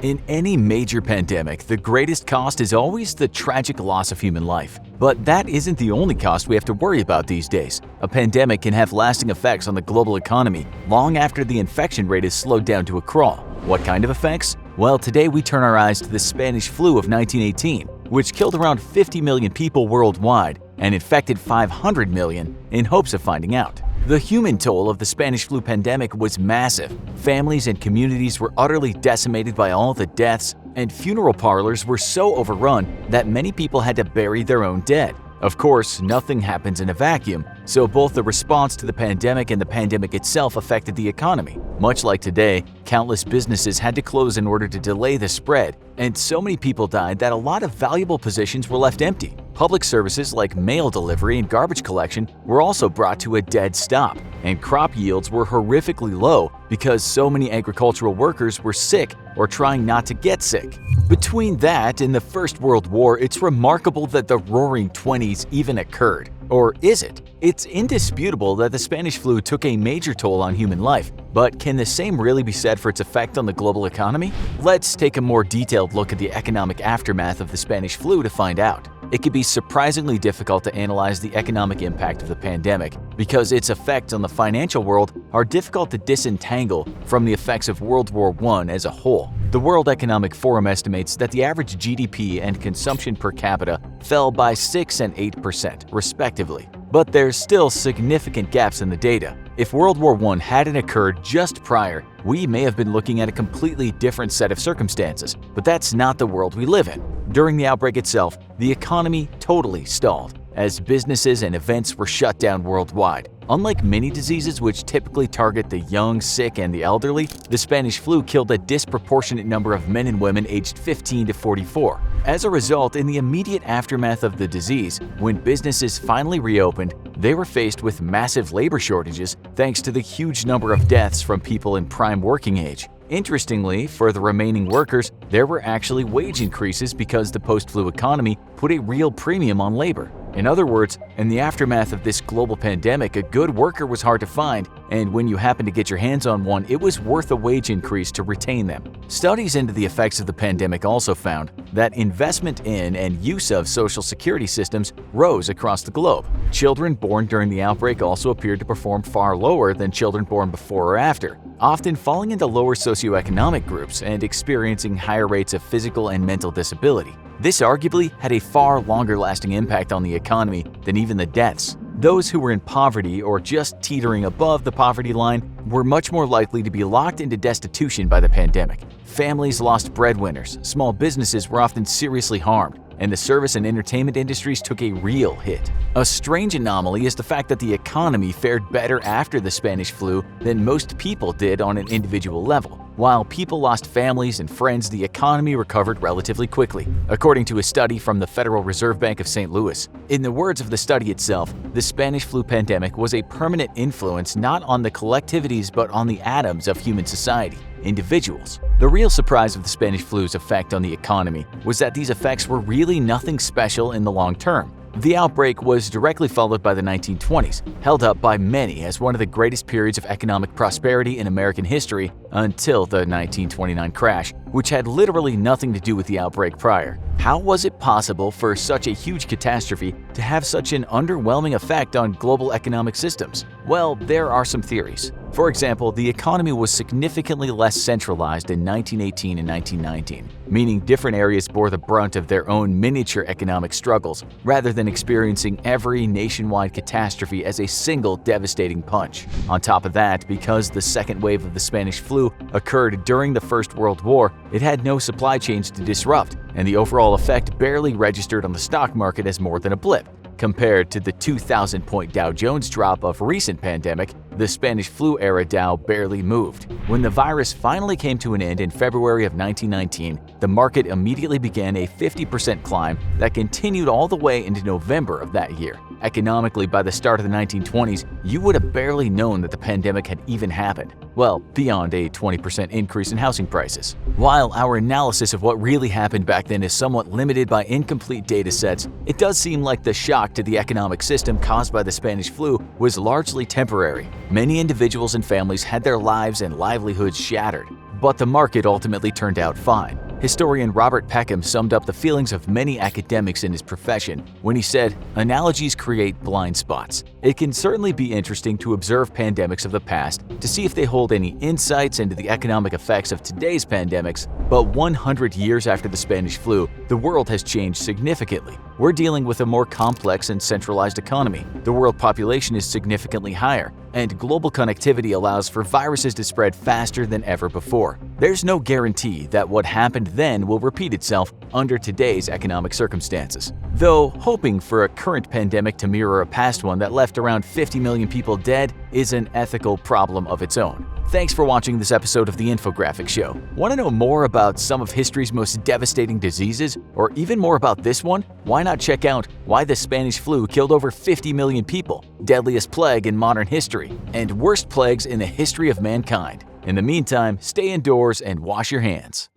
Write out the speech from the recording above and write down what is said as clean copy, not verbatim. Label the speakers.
Speaker 1: In any major pandemic, the greatest cost is always the tragic loss of human life. But that isn't the only cost we have to worry about these days. A pandemic can have lasting effects on the global economy long after the infection rate is slowed down to a crawl. What kind of effects? Well, today we turn our eyes to the Spanish flu of 1918, which killed around 50 million people worldwide and infected 500 million in hopes of finding out. The human toll of the Spanish flu pandemic was massive. Families and communities were utterly decimated by all the deaths, and funeral parlors were so overrun that many people had to bury their own dead. Of course, nothing happens in a vacuum, so both the response to the pandemic and the pandemic itself affected the economy. Much like today, countless businesses had to close in order to delay the spread, and so many people died that a lot of valuable positions were left empty. Public services like mail delivery and garbage collection were also brought to a dead stop, and crop yields were horrifically low because so many agricultural workers were sick or trying not to get sick. Between that and the First World War, it's remarkable that the Roaring Twenties even occurred. Or is it? It's indisputable that the Spanish flu took a major toll on human life, but can the same really be said for its effect on the global economy? Let's take a more detailed look at the economic aftermath of the Spanish flu to find out. It can be surprisingly difficult to analyze the economic impact of the pandemic because its effects on the financial world are difficult to disentangle from the effects of World War I as a whole. The World Economic Forum estimates that the average GDP and consumption per capita fell by 6% and 8%, respectively. But there's still significant gaps in the data. If World War I hadn't occurred just prior, we may have been looking at a completely different set of circumstances, but that's not the world we live in. During the outbreak itself, the economy totally stalled, as businesses and events were shut down worldwide. Unlike many diseases which typically target the young, sick, and the elderly, the Spanish flu killed a disproportionate number of men and women aged 15 to 44. As a result, in the immediate aftermath of the disease, when businesses finally reopened, they were faced with massive labor shortages thanks to the huge number of deaths from people in prime working age. Interestingly, for the remaining workers, there were actually wage increases because the post-flu economy put a real premium on labor. In other words, in the aftermath of this global pandemic, a good worker was hard to find, and when you happened to get your hands on one, it was worth a wage increase to retain them. Studies into the effects of the pandemic also found that investment in and use of social security systems rose across the globe. Children born during the outbreak also appeared to perform far lower than children born before or after, often falling into lower socioeconomic groups and experiencing higher rates of physical and mental disability. This arguably had a far longer-lasting impact on the economy than even the deaths. Those who were in poverty or just teetering above the poverty line were much more likely to be locked into destitution by the pandemic. Families lost breadwinners, small businesses were often seriously harmed, and the service and entertainment industries took a real hit. A strange anomaly is the fact that the economy fared better after the Spanish flu than most people did on an individual level. While people lost families and friends, the economy recovered relatively quickly, according to a study from the Federal Reserve Bank of St. Louis. In the words of the study itself, the Spanish flu pandemic was a permanent influence not on the collectivities but on the atoms of human society, individuals. The real surprise of the Spanish flu's effect on the economy was that these effects were really nothing special in the long term. The outbreak was directly followed by the 1920s, held up by many as one of the greatest periods of economic prosperity in American history until the 1929 crash, which had literally nothing to do with the outbreak prior. How was it possible for such a huge catastrophe to have such an underwhelming effect on global economic systems? Well, there are some theories. For example, the economy was significantly less centralized in 1918 and 1919, meaning different areas bore the brunt of their own miniature economic struggles, rather than experiencing every nationwide catastrophe as a single devastating punch. On top of that, because the second wave of the Spanish flu occurred during the First World War, it had no supply chains to disrupt, and the overall effect barely registered on the stock market as more than a blip. Compared to the 2,000-point Dow Jones drop of recent pandemic, the Spanish flu era Dow barely moved. When the virus finally came to an end in February of 1919, the market immediately began a 50% climb that continued all the way into November of that year. Economically, by the start of the 1920s, you would have barely known that the pandemic had even happened. Well, beyond a 20% increase in housing prices. While our analysis of what really happened back then is somewhat limited by incomplete data sets, it does seem like the shock to the economic system caused by the Spanish flu was largely temporary. Many individuals and families had their lives and livelihoods shattered. But the market ultimately turned out fine. Historian Robert Peckham summed up the feelings of many academics in his profession when he said, "Analogies create blind spots. It can certainly be interesting to observe pandemics of the past to see if they hold any insights into the economic effects of today's pandemics, but 100 years after the Spanish flu, the world has changed significantly. We're dealing with a more complex and centralized economy. The world population is significantly higher, and global connectivity allows for viruses to spread faster than ever before. There's no guarantee that what happened then will repeat itself under today's economic circumstances. Though hoping for a current pandemic to mirror a past one that left around 50 million people dead is an ethical problem of its own." Thanks for watching this episode of The Infographics Show. Want to know more about some of history's most devastating diseases, or even more about this one? Why not check out Why the Spanish Flu Killed Over 50 Million People, Deadliest Plague in Modern History, and Worst Plagues in the History of Mankind. In the meantime, stay indoors and wash your hands.